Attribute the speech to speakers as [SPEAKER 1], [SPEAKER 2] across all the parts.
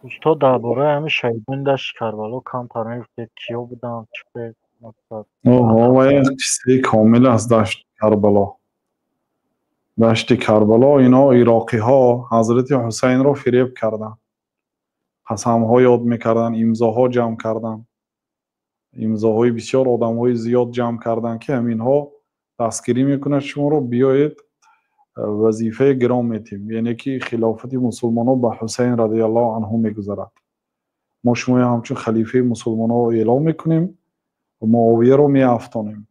[SPEAKER 1] تو درباره همین شهیدان دشت کربلا کمتر نگفتید کیا بودن چه مقصد
[SPEAKER 2] و
[SPEAKER 1] هدف.
[SPEAKER 2] یک قصه کامل از دشت کربلا. دشت کربلا اینا عراقی ها حضرت حسین را فریب کردن، قسم ها یاد میکردن، امضاها جمع کردن، امضاهای بسیار آدم های زیاد جمع کردن که همین ها دستگیری میکنه شما رو بیایید وظیفه گرام میتیم، یعنی که خلافت مسلمان ها به حسین رضی الله عنه میگذرد. ما شما همچون خلیفه مسلمان ها اعلام میکنیم و معاویه رو میافتانیم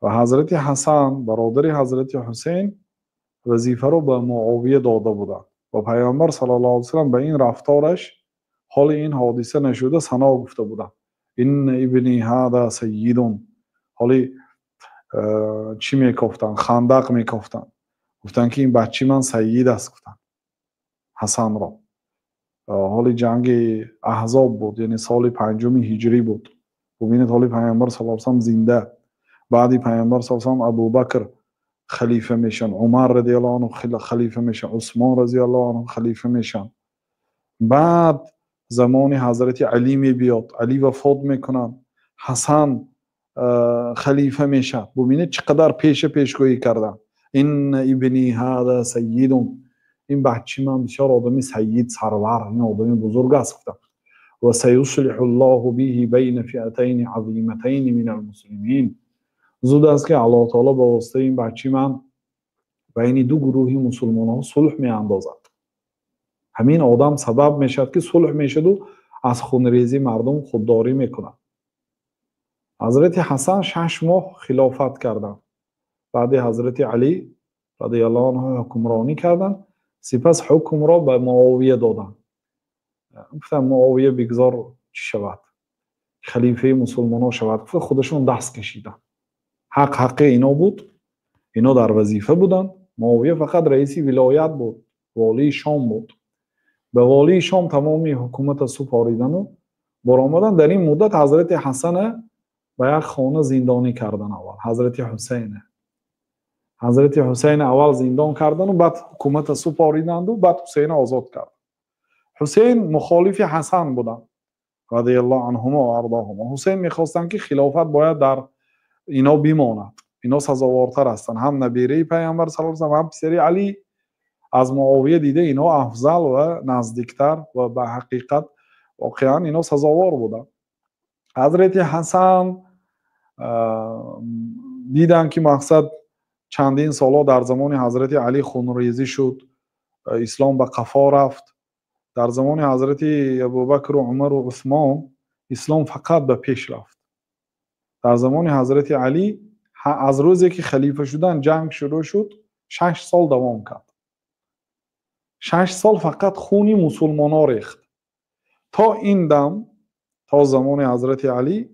[SPEAKER 2] و حضرت حسن برادر حضرت حسین وظیفه رو به معاویه داده بودند و پیامبر صلی الله علیه و سلم به این رفتارش حال این حادثه نشده ثنا گفته بودند. این ابنی هذا سیدون. حالی چی میگفتن؟ خندق میگفتن، گفتن که این بچی من سید است، گفتن حسن را. حال جنگ احزاب بود، یعنی سال 5 هجری بود. ببینید حالی پیامبر صلی الله علیه و سلم زنده، بعدی پیامبر صلی الله علیه و سلم ابوبکر خلیفه میشن، عمر رضی الله عنه خلیفه میشن، عثمان رضی الله عنه خلیفه میشن. بعد زمان حضرت علی می بیاد، علی وفات میکنن، حسن خلیفه میشه. ببینید چقدر پیشگویی کردن. این ابنی هذا سیدون، این بچی من بسیار آدمی سید سرور، این آدمی بزرگ است گفتم. و سیصلح الله به بین فئتین عظیمتین من المسلمین. زود است که الله تعالی با واسطه این بچی من بین دو گروهی مسلمان ها صلح می اندازد. همین آدم سبب میشد که صلح میشد و از خونریزی مردم خودداری میکنند. حضرت حسن 6 ماه خلافت کردند. بعد حضرت علی رضی الله عنه حکمرانی کردند. سپس حکم را به معاویه دادند. گفتن معاویه بگذار چی شود، خلیفه مسلمان ها شود. خودشون دست کشیدن. حق اینا بود، اینا در وظیفه بودن. معاویه فقط رئیس ولایت بود، والی شام بود. به والی شام تمامی حکومت سپاریدن و برآمدن. در این مدت حضرت حسن به یک خانه زندانی کردن. اول حضرت حسین اول زندان کردن و بعد حکومت سپاریدند و بعد حسین آزاد کرد. حسین مخالف حسن بودن رضی الله عنهما و ارضاهما. حسین میخواستن که خلافت باید در اینا بماند، اینا سزاوارتر هستند، هم نبیره پیامبر صلی الله علیه و هم پسر علی. از معاویه دیده اینا افضل و نزدیکتر و به حقیقت واقعا اینا سزاوار بودن. حضرت حسن دیدن که مقصد چندین سالا در زمان حضرت علی خونریزی شد، اسلام به قفا رفت. در زمان حضرت ابوبکر و عمر و عثمان اسلام فقط به پیش رفت. در زمان حضرت علی از روزی که خلیفه شدن جنگ شروع شد، 6 سال دوام کرد. 6 سال فقط خونی مسلمان ها ریخت. تا این دم، تا زمان حضرت علی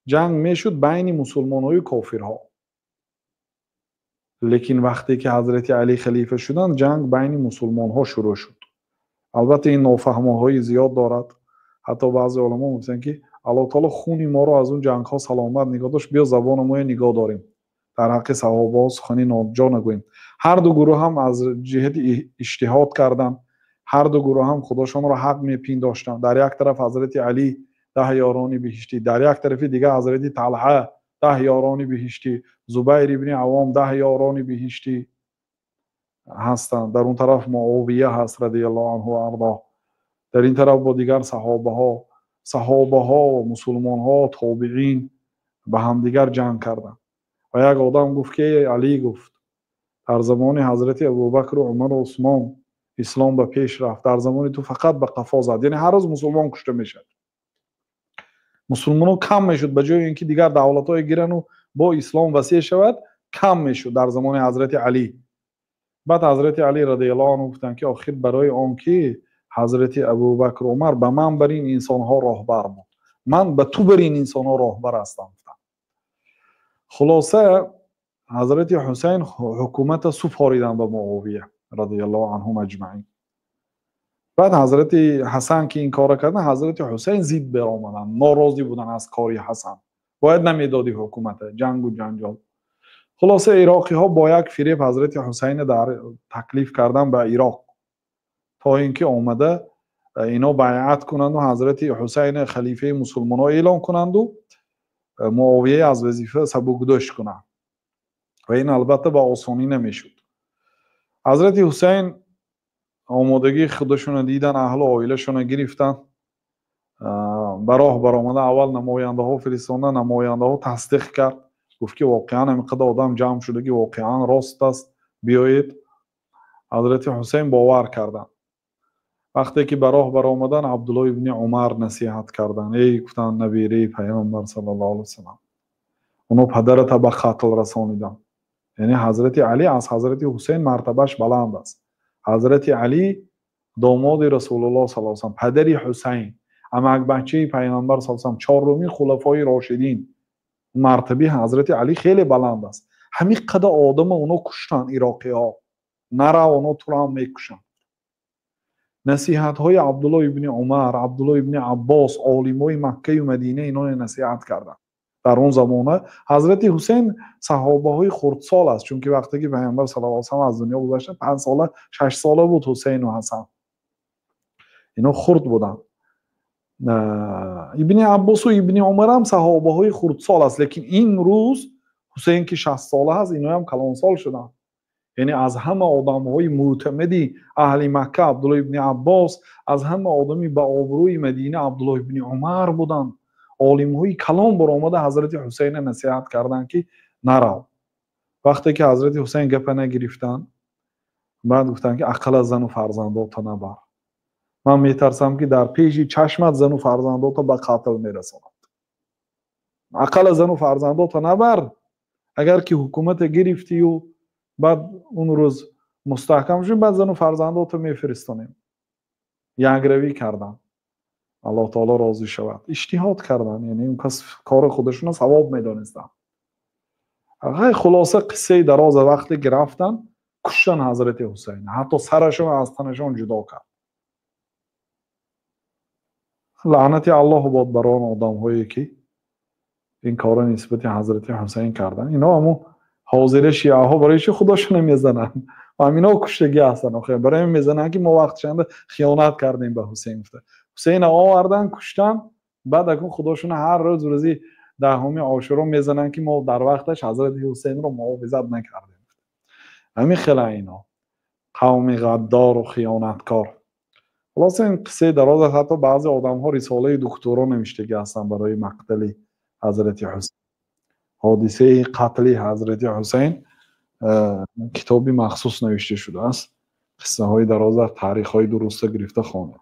[SPEAKER 2] جنگ میشد بین مسلمان های کافرها. لیکن وقتی که حضرت علی خلیفه شدن جنگ بین مسلمان ها شروع شد. البته این نافهمی های زیاد دارد. حتی بعضی علما میگن که الله تعالی خون ما رو از اون جنگ ها سلامت نگاه داشت، بیا زبان ما نگاه داریم، در حق صحابه سخنی ناجا نگوییم. هر دو گروه هم از جهت اجتهاد کردند. هر دو گروه هم خودشان را حق میپنداشتند. در یک طرف حضرت علی 10 یاران بهشتی، در یک طرف دیگه حضرت طلحه 10 یاران بهشتی، زبیر ابن عوام 10 یاران بهشتی هستند. در اون طرف معاویه هست رضی الله عنه و ارضاه. در این طرف با دیگر صحابه ها و مسلمان ها تابعین به همدیگر جنگ کردند. و یک آدم گفت که علی گفت در زمان حضرت ابوبکر و عمر و عثمان اسلام به پیش رفت، در زمان تو فقط به قفا زد. یعنی هر روز مسلمان کشته میشد، مسلمان ها کم میشد. به جای اینکه دیگر دولت های گیرن و با اسلام وسیع شود، کم میشد در زمان حضرت علی. بعد حضرت علی رضی الله عنه گفتن که آخر برای آن که حضرت ابوبکر و عمر به من بر این انسان ها راهبر بود، من به تو بر این انسان ها راهبر هستم. خلاصه حضرت حسین حکومت سپاریدن به معاویه رضی الله عنهم اجمعین. بعد حضرت حسن که این کار کردن، حضرت حسین زید برآمدن، ناراضی بودن از کاری حسن، باید نمیدادی حکومت، جنگ و جنجال. خلاصه عراقی ها با یک فریب حضرت حسین در تکلیف کردن به عراق، تا اینکه آمده اینا بیعت کنند و حضرت حسین خلیفه مسلمان ها اعلام کنند و معاویه از وظیفه سبکدوش کنند و این البته با آسانی نمیشد. حضرت حسین آمادگی خودشون دیدن، اهل و عائله‌شون گرفتن، به راه برآمده. اول نماینده ها فرستادن، نماینده ها تصدیق کرد، گفت که واقعا اینقدر آدم جمع شده که واقعا راست است، بیایید. حضرت حسین باور کردن. وقتی که به راه برآمدن، عبدالله ابن عمر نصیحت کردن، ای گفتن نبیره پیامبر صلی الله علیه وسلم، اونو پدرت به قتل رسانیدن. یعنی حضرت علی از حضرت حسین مرتبهش بلند است. حضرت علی داماد رسول الله صلی الله علیه وسلم، پدری حسین، امک بچه پیامبر صلی الله علیه وسلم، چهارمی خلفای راشدین، مرتبه حضرت علی خیلی بلند است. همین قدر آدم اونو کشتن عراقی ها، نره اونو تو هم میکشن. نصیحت های عبدالله ابن عمر، عبدالله ابن عباس، عالمای مکه و مدینه اینا نصیحت کردن. در اون زمانه حضرت حسین صحابه های خردسال است، چون که وقتی که پیامبر صلی الله علیه و آله از دنیا گذشته 5 ساله 6 ساله بود حسین و حسن، اینا خرد بودن. ابن عباس و ابن عمر هم صحابه های خردسال است، لیکن این روز حسین که 60 ساله است، اینا هم کلان سال شدن. یعنی از همه آدم های معتمدی اهل مکه عبدالله ابن عباس، از همه آدمی با آبروی مدینه عبدالله ابن عمر بودن. عالم های کلام برآمده حضرت حسین نصیحت کردن که نرو. وقتی که حضرت حسین گپ نگرفتن، بعد گفتن که عقل زن و فرزندات نبر، من میترسم که در پیش چشمت زن و فرزندات به قتل میرساند. عقل زن و فرزندات نبر، اگر که حکومت گرفتی و بعد اون روز مستحکم شد، بعد زن و فرزندات میفرستانیم. یک روی کردن، الله تعالی راضی شود. اجتهاد کردن، یعنی اون کس کار خودشون ثواب میدانستن. خلاصه قصه دراز وقتی گرفتن کشتن حضرت حسین، حتی سرشون از تنشون جدا کرد. لعنت الله باد بر آن آدم هایی که این کار نسبت حضرت حسین کردن. اینا همو حاضر شیعه ها برای چی خودشون میزنن و همینا کشتگی هستن. آخه برای میزنن که ما وقت چند خیانت کردیم به حسین. حسین آوردن کشتن، بعد اکن خودشون هر روز روزی 10 عاشورا میزنن که ما در وقتش حضرت حسین رو محافظت نکردیم. همین خیلی اینا قوم غدار و خیانتکار. خلاص این قصه دراز، حتی بعضی آدم ها رساله دکترا نوشته هستن برای مقتل حضرت حسین. حادثه قتل حضرت حسین کتابی مخصوص نوشته شده است. قصه های دراز از تاریخ های درسته گرفته خواند.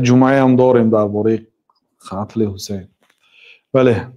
[SPEAKER 2] جمعه هم داریم درباره قتل حسین. بله.